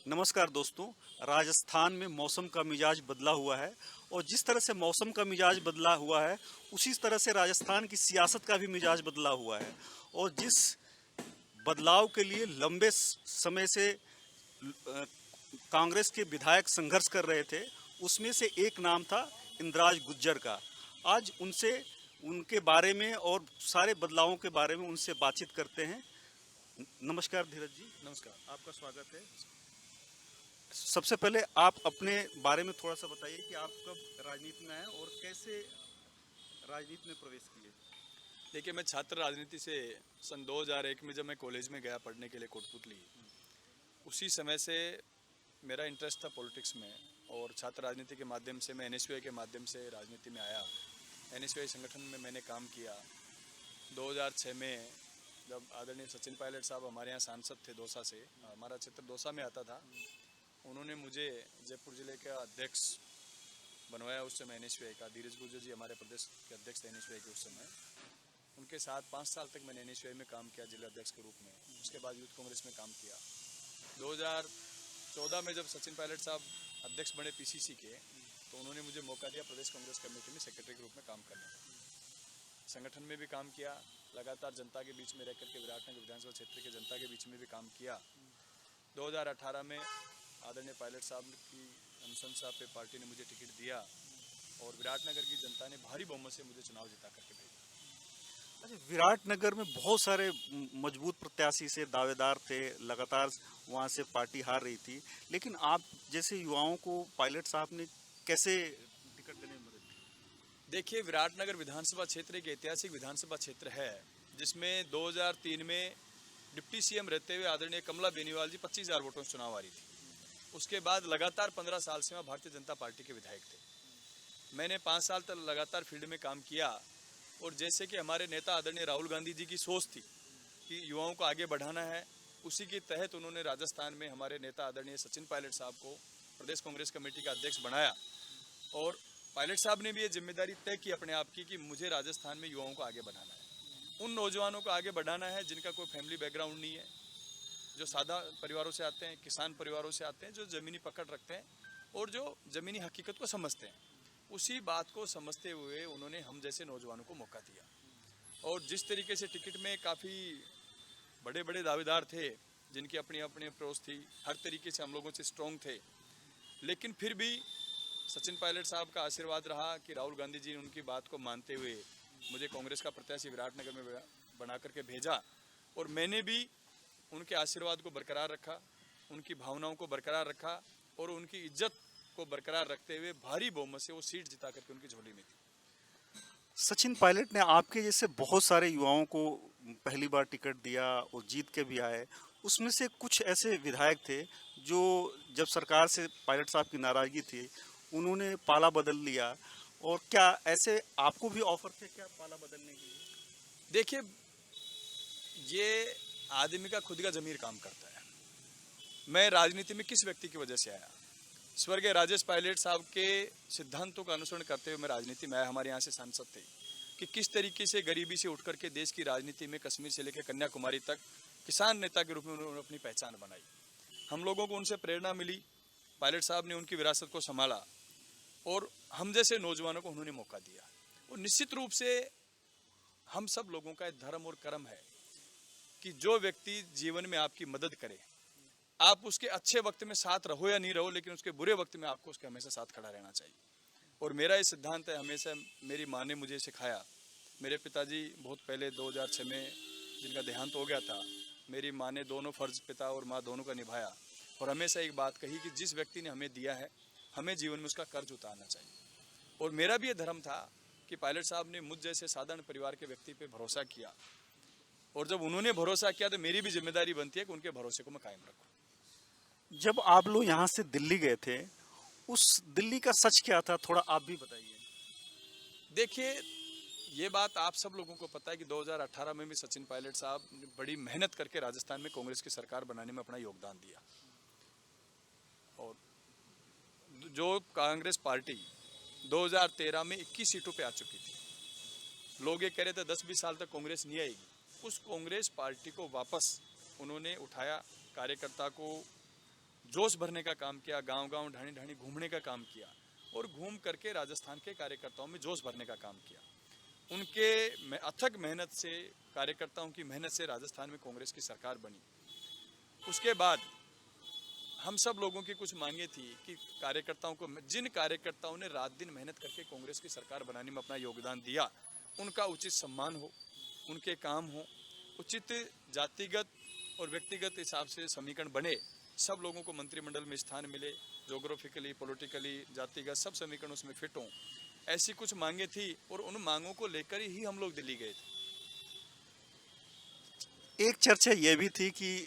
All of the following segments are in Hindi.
नमस्कार दोस्तों। राजस्थान में मौसम का मिजाज बदला हुआ है और जिस तरह से मौसम का मिजाज बदला हुआ है उसी तरह से राजस्थान की सियासत का भी मिजाज बदला हुआ है। और जिस बदलाव के लिए लंबे समय से कांग्रेस के विधायक संघर्ष कर रहे थे, उसमें से एक नाम था इंदिराज गुज्जर का। आज उनसे उनके बारे में और सारे बदलावों के बारे में उनसे बातचीत करते हैं। नमस्कार धीरज जी। नमस्कार। आपका स्वागत है। सबसे पहले आप अपने बारे में थोड़ा सा बताइए कि आप कब राजनीति में आए और कैसे राजनीति में प्रवेश किए। देखिए, मैं छात्र राजनीति से सन 2001 में जब मैं कॉलेज में गया पढ़ने के लिए कोटपुतली, उसी समय से मेरा इंटरेस्ट था पॉलिटिक्स में। और छात्र राजनीति के माध्यम से मैं एनएसयूआई के माध्यम से राजनीति में आया। एनएसयूआई संगठन में मैंने काम किया। 2006 में जब आदरणीय सचिन पायलट साहब हमारे यहाँ सांसद थे दौसा से, हमारा क्षेत्र दौसा में आता था, उन्होंने मुझे जयपुर जिले का अध्यक्ष बनवाया। उस समय एनएसयूआई का धीरज गुर्जर जी हमारे प्रदेश के अध्यक्ष थे एनएसयूआई के उस समय। उनके साथ 5 साल तक मैंने एनएसयूआई में काम किया जिला अध्यक्ष के रूप में। उसके बाद यूथ कांग्रेस में काम किया। 2014 में जब सचिन पायलट साहब अध्यक्ष बने पीसीसी के, तो उन्होंने मुझे मौका दिया प्रदेश कांग्रेस कमेटी में सेक्रेटरी के रूप में काम करने का। संगठन में भी काम किया, लगातार जनता के बीच में रह करके विराटनगर विधानसभा क्षेत्र के जनता के बीच में भी काम किया। 2018 में आदरणीय पायलट साहब की अनुशंसा पे पार्टी ने मुझे टिकट दिया और विराटनगर की जनता ने भारी बहुमत से मुझे चुनाव जिता करके भेजा। अच्छा, विराटनगर में बहुत सारे मजबूत प्रत्याशी से दावेदार थे, लगातार वहाँ से पार्टी हार रही थी, लेकिन आप जैसे युवाओं को पायलट साहब ने कैसे टिकट देने में मदद की। देखिए, विराटनगर विधानसभा क्षेत्र एक ऐतिहासिक विधानसभा क्षेत्र है, जिसमें 2003 में डिप्टी सीएम रहते हुए आदरणीय कमला बेनीवाल जी 25,000 वोटों से चुनाव हारी थी। उसके बाद लगातार 15 साल से वहाँ भारतीय जनता पार्टी के विधायक थे। मैंने 5 साल तक लगातार फील्ड में काम किया। और जैसे कि हमारे नेता आदरणीय राहुल गांधी जी की सोच थी कि युवाओं को आगे बढ़ाना है, उसी के तहत उन्होंने राजस्थान में हमारे नेता आदरणीय सचिन पायलट साहब को प्रदेश कांग्रेस कमेटी का अध्यक्ष बनाया। और पायलट साहब ने भी ये जिम्मेदारी तय की अपने आप की कि मुझे राजस्थान में युवाओं को आगे बढ़ाना है। उन नौजवानों को आगे बढ़ाना है जिनका कोई फैमिली बैकग्राउंड नहीं है, जो सादा परिवारों से आते हैं, किसान परिवारों से आते हैं, जो ज़मीनी पकड़ रखते हैं और जो ज़मीनी हकीकत को समझते हैं। उसी बात को समझते हुए उन्होंने हम जैसे नौजवानों को मौका दिया। और जिस तरीके से टिकट में काफ़ी बड़े बड़े दावेदार थे जिनकी अपनी अपनी अप्रोच थी, हर तरीके से हम लोगों से स्ट्रॉन्ग थे, लेकिन फिर भी सचिन पायलट साहब का आशीर्वाद रहा कि राहुल गांधी जी ने उनकी बात को मानते हुए मुझे कांग्रेस का प्रत्याशी विराटनगर में बना करके भेजा। और मैंने भी उनके आशीर्वाद को बरकरार रखा, उनकी भावनाओं को बरकरार रखा और उनकी इज्जत को बरकरार रखते हुए भारी बहुमत से वो सीट जिता करके उनकी झोली में थी। सचिन पायलट ने आपके जैसे बहुत सारे युवाओं को पहली बार टिकट दिया और जीत के भी आए। उसमें से कुछ ऐसे विधायक थे जो जब सरकार से पायलट साहब की नाराजगी थी, उन्होंने पाला बदल लिया। और क्या ऐसे आपको भी ऑफर थे क्या पाला बदलने के लिए। देखिए, ये आदमी का खुद का जमीर काम करता है। मैं राजनीति में किस व्यक्ति की वजह से आया? स्वर्गीय राजेश पायलट साहब के सिद्धांतों का अनुसरण करते हुए मैं राजनीति में आया। हमारे यहाँ से सांसद थे कि किस तरीके से गरीबी से उठ करके देश की राजनीति में कश्मीर से लेकर कन्याकुमारी तक किसान नेता के रूप में उन्होंने अपनी पहचान बनाई। हम लोगों को उनसे प्रेरणा मिली। पायलट साहब ने उनकी विरासत को संभाला और हम जैसे नौजवानों को उन्होंने मौका दिया। और निश्चित रूप से हम सब लोगों का धर्म और कर्म है कि जो व्यक्ति जीवन में आपकी मदद करे, आप उसके अच्छे वक्त में साथ रहो या नहीं रहो, लेकिन उसके बुरे वक्त में आपको उसके हमेशा साथ खड़ा रहना चाहिए। और मेरा ये सिद्धांत है, हमेशा मेरी माँ ने मुझे सिखाया। मेरे पिताजी बहुत पहले 2006 में जिनका देहांत हो गया था, मेरी माँ ने दोनों फर्ज, पिता और माँ दोनों का निभाया और हमेशा एक बात कही कि जिस व्यक्ति ने हमें दिया है, हमें जीवन में उसका कर्ज उतारना चाहिए। और मेरा भी ये धर्म था कि पायलट साहब ने मुझ जैसे साधारण परिवार के व्यक्ति पर भरोसा किया और जब उन्होंने भरोसा किया तो मेरी भी जिम्मेदारी बनती है कि उनके भरोसे को मैं कायम रखूँ। जब आप लोग यहाँ से दिल्ली गए थे, उस दिल्ली का सच क्या था, थोड़ा आप भी बताइए। देखिए, ये बात आप सब लोगों को पता है कि 2018 में भी सचिन पायलट साहब ने बड़ी मेहनत करके राजस्थान में कांग्रेस की सरकार बनाने में अपना योगदान दिया। और जो कांग्रेस पार्टी 2013 में 21 सीटों पे आ चुकी थी, लोग ये कह रहे थे 10-20 साल तक कांग्रेस नहीं आएगी। उस कांग्रेस पार्टी को वापस उन्होंने उठाया, कार्यकर्ता को जोश भरने का काम किया, गांव-गांव, ढाणी-ढाणी घूमने का काम किया और घूम करके राजस्थान के कार्यकर्ताओं में जोश भरने का काम किया। उनके अथक मेहनत से, कार्यकर्ताओं की मेहनत से राजस्थान में कांग्रेस की सरकार बनी। उसके बाद हम सब लोगों की कुछ मांगे थी कि कार्यकर्ताओं को, जिन कार्यकर्ताओं ने रात दिन मेहनत करके कांग्रेस की सरकार बनाने में अपना योगदान दिया, उनका उचित सम्मान हो, उनके काम हो, उचित जातिगत और व्यक्तिगत हिसाब से समीकरण बने, सब लोगों को मंत्रिमंडल में स्थान मिले, जोग्राफिकली, पॉलिटिकली, जातिगत सब समीकरण उसमें फिट हों, ऐसी कुछ मांगे थी और उन मांगों को लेकर ही हम लोग दिल्ली गए थे। एक चर्चा यह भी थी कि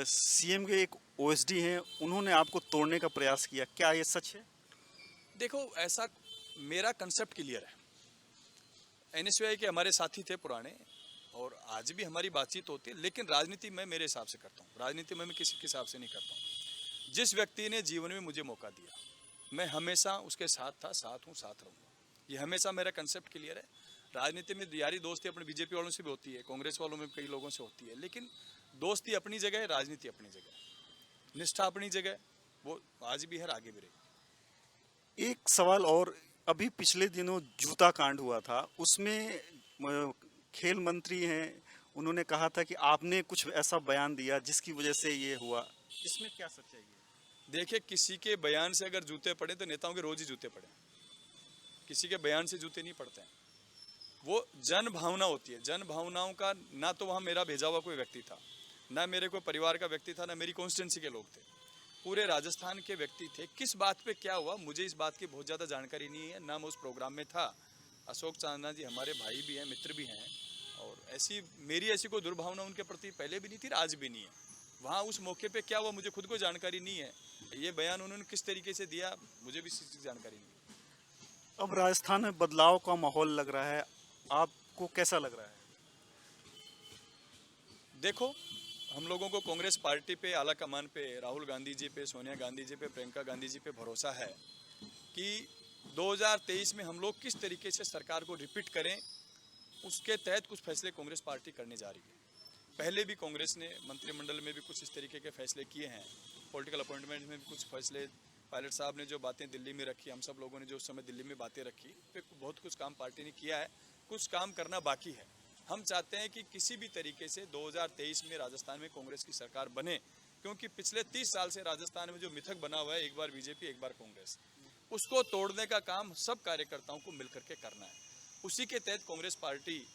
सीएम के एक ओएसडी हैं, उन्होंने आपको तोड़ने का प्रयास किया, क्या ये सच है? देखो, ऐसा मेरा कंसेप्ट क्लियर है। एनएसयूआई के हमारे साथी थे पुराने और आज भी हमारी बातचीत होती है, लेकिन राजनीति मैं मेरे हिसाब से करता हूँ, राजनीति में मैं किसी के हिसाब से नहीं करता हूँ। जिस व्यक्ति ने जीवन में मुझे मौका दिया, मैं हमेशा उसके साथ था, साथ हूँ, साथ रहूँगा। ये हमेशा मेरा कंसेप्ट क्लियर है। राजनीति में यारी दोस्ती अपने बीजेपी वालों से भी होती है, कांग्रेस वालों में कई लोगों से होती है, लेकिन दोस्ती अपनी जगह है, राजनीति अपनी जगह है, निष्ठा अपनी जगह है, वो आज भी है, आगे भी रहेगी। एक सवाल और, अभी पिछले दिनों जूता कांड हुआ था, उसमें खेल मंत्री हैं, उन्होंने कहा था कि आपने कुछ ऐसा बयान दिया जिसकी वजह से ये हुआ, इसमें क्या सच्चाई है? देखिए, किसी के बयान से अगर जूते पड़े तो नेताओं के रोज ही जूते पड़े, किसी के बयान से जूते नहीं पड़ते हैं। वो जन भावना होती है, जन भावनाओं का, ना तो वहाँ मेरा भेजा हुआ कोई व्यक्ति था, ना मेरे कोई परिवार का व्यक्ति था, ना मेरी कॉन्स्टिट्यूंसी के लोग थे, पूरे राजस्थान के व्यक्ति थे। किस बात पे क्या हुआ मुझे इस बात की बहुत ज़्यादा जानकारी नहीं है, ना मैं उस प्रोग्राम में था। अशोक चांदना जी हमारे भाई भी हैं, मित्र भी हैं, और मेरी ऐसी कोई दुर्भावना उनके प्रति पहले भी नहीं थी, आज भी नहीं है। वहाँ उस मौके पे क्या हुआ मुझे खुद को जानकारी नहीं है। ये बयान उन्होंने किस तरीके से दिया मुझे भी इसकी जानकारी नहीं है। अब राजस्थान में बदलाव का माहौल लग रहा है, आपको कैसा लग रहा है? देखो, हम लोगों को कांग्रेस पार्टी पे, आला कमान पे, राहुल गांधी जी पे, सोनिया गांधी जी पे, प्रियंका गांधी जी पे भरोसा है कि 2023 में हम लोग किस तरीके से सरकार को रिपीट करें, उसके तहत कुछ फैसले कांग्रेस पार्टी करने जा रही है। पहले भी कांग्रेस ने मंत्रिमंडल में भी कुछ इस तरीके के फैसले किए हैं, पॉलिटिकल अपॉइंटमेंट में भी कुछ फैसले, पायलट साहब ने जो बातें दिल्ली में रखी, हम सब लोगों ने जो उस समय दिल्ली में बातें रखी, पे बहुत कुछ काम पार्टी ने किया है, कुछ काम करना बाकी है। हम चाहते हैं कि किसी भी तरीके से 2023 में राजस्थान में कांग्रेस की सरकार बने, क्योंकि पिछले 30 साल से राजस्थान में जो मिथक बना हुआ है, एक बार बीजेपी एक बार कांग्रेस, उसको तोड़ने का काम सब कार्यकर्ताओं को मिलकर के करना है। उसी के तहत कांग्रेस पार्टी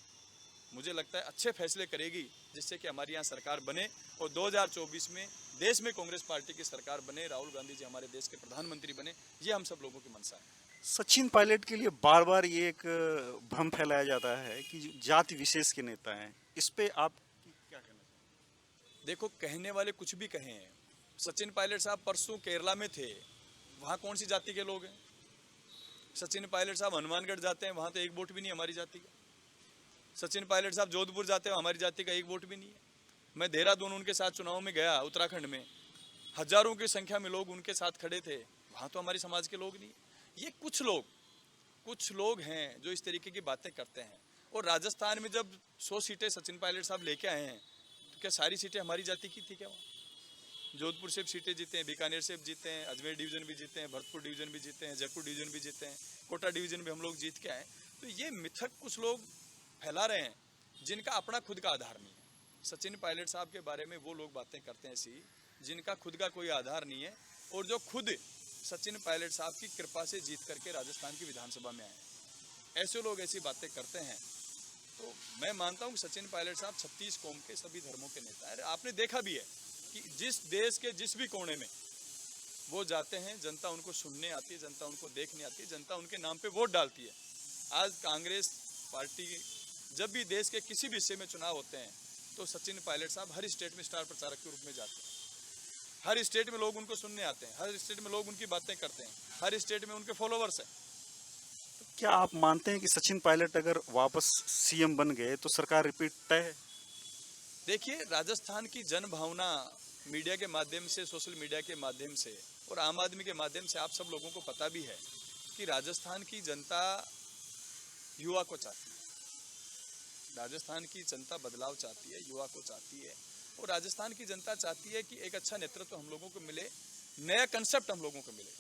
मुझे लगता है अच्छे फैसले करेगी, जिससे कि हमारी यहाँ सरकार बने और 2024 में देश में कांग्रेस पार्टी की सरकार बने, राहुल गांधी जी हमारे देश के प्रधानमंत्री बने, ये हम सब लोगों की मंशा है। सचिन पायलट के लिए बार बार ये एक भ्रम फैलाया जाता है कि जाति विशेष के नेता हैं, इस पे आप क्या कहना चाहेंगे? देखो, कहने वाले कुछ भी कहे हैं। सचिन पायलट साहब परसों केरला में थे, वहाँ कौन सी जाति के लोग हैं? सचिन पायलट साहब हनुमानगढ़ जाते हैं, वहाँ तो एक वोट भी नहीं हमारी जाति का। सचिन पायलट साहब जोधपुर जाते हैं, हमारी जाति का एक वोट भी नहीं है। मैं देहरादून उनके साथ चुनाव में गया, उत्तराखंड में, हजारों की संख्या में लोग उनके साथ खड़े थे, वहाँ तो हमारे समाज के लोग नहीं। ये कुछ लोग हैं जो इस तरीके की बातें करते हैं। और राजस्थान में जब 100 सीटें सचिन पायलट साहब लेके आए हैं, तो क्या सारी सीटें हमारी जाति की थी क्या? वहाँ जोधपुर से सीटें जीते हैं, बीकानेर से जीते हैं, अजमेर डिवीजन भी जीते हैं, भरतपुर डिवीजन भी जीते हैं, जयपुर डिवीजन भी जीते हैं, कोटा डिवीजन भी हम लोग जीत के आए। तो ये मिथक कुछ लोग फैला रहे हैं जिनका अपना खुद का आधार नहीं है। सचिन पायलट साहब के बारे में वो लोग बातें करते हैं ऐसी जिनका खुद का कोई आधार नहीं है, और जो खुद सचिन पायलट साहब की कृपा से जीत करके राजस्थान की विधानसभा में आए हैं, ऐसे लोग ऐसी बातें करते हैं। तो मैं मानता हूँ कि सचिन पायलट साहब 36 कौम के सभी धर्मों के नेता है। आपने देखा भी है कि जिस देश के जिस भी कोने में वो जाते हैं, जनता उनको सुनने आती है, जनता उनको देखने आती है, जनता उनके नाम पे वोट डालती है। आज कांग्रेस पार्टी जब भी देश के किसी भी हिस्से में चुनाव होते हैं, तो सचिन पायलट साहब हर स्टेट में स्टार प्रचारक के रूप में जाते हैं। हर स्टेट में लोग उनको सुनने आते हैं, हर स्टेट में लोग उनकी बातें करते हैं, हर स्टेट में उनके फॉलोवर्स हैं। क्या आप मानते हैं कि सचिन पायलट अगर वापस सीएम बन गए तो सरकार रिपीट तय है? देखिए, राजस्थान की जन भावना मीडिया के माध्यम से, सोशल मीडिया के माध्यम से और आम आदमी के माध्यम से आप सब लोगों को पता भी है कि राजस्थान की जनता युवा को चाहती है। राजस्थान की जनता बदलाव चाहती है, युवा को चाहती है, और राजस्थान की जनता चाहती है कि एक अच्छा नेतृत्व हम लोगों को मिले, नया कंसेप्ट हम लोगों को मिले,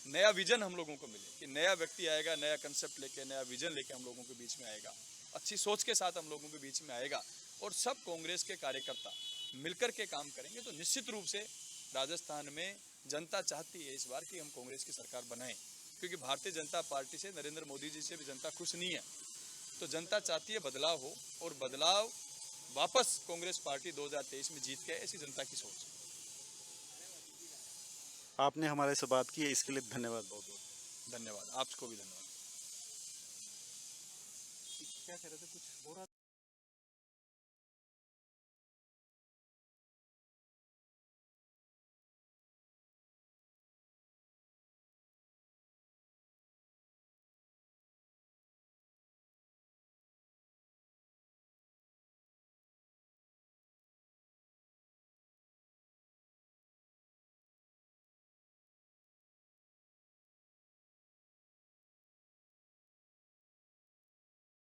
नया विजन हम लोगों को मिले कि नया व्यक्ति आएगा, नया कंसेप्ट लेके, नया विजन लेके हम लोगों के बीच में आएगा, अच्छी सोच के साथ हम लोगों के बीच में आएगा और सब कांग्रेस के कार्यकर्ता मिलकर के काम करेंगे तो निश्चित रूप से राजस्थान में जनता चाहती है इस बार कि हम कांग्रेस की सरकार बनाएं, क्योंकि भारतीय जनता पार्टी से, नरेंद्र मोदी जी से भी जनता खुश नहीं है। तो जनता चाहती है बदलाव हो और बदलाव वापस कांग्रेस पार्टी 2023 में जीत के, ऐसी जनता की सोच है। आपने हमारे से बात की है, इसके लिए धन्यवाद बहुत बहुत। धन्यवाद, आपको भी धन्यवाद। क्या कह रहे थे, कुछ हो रहा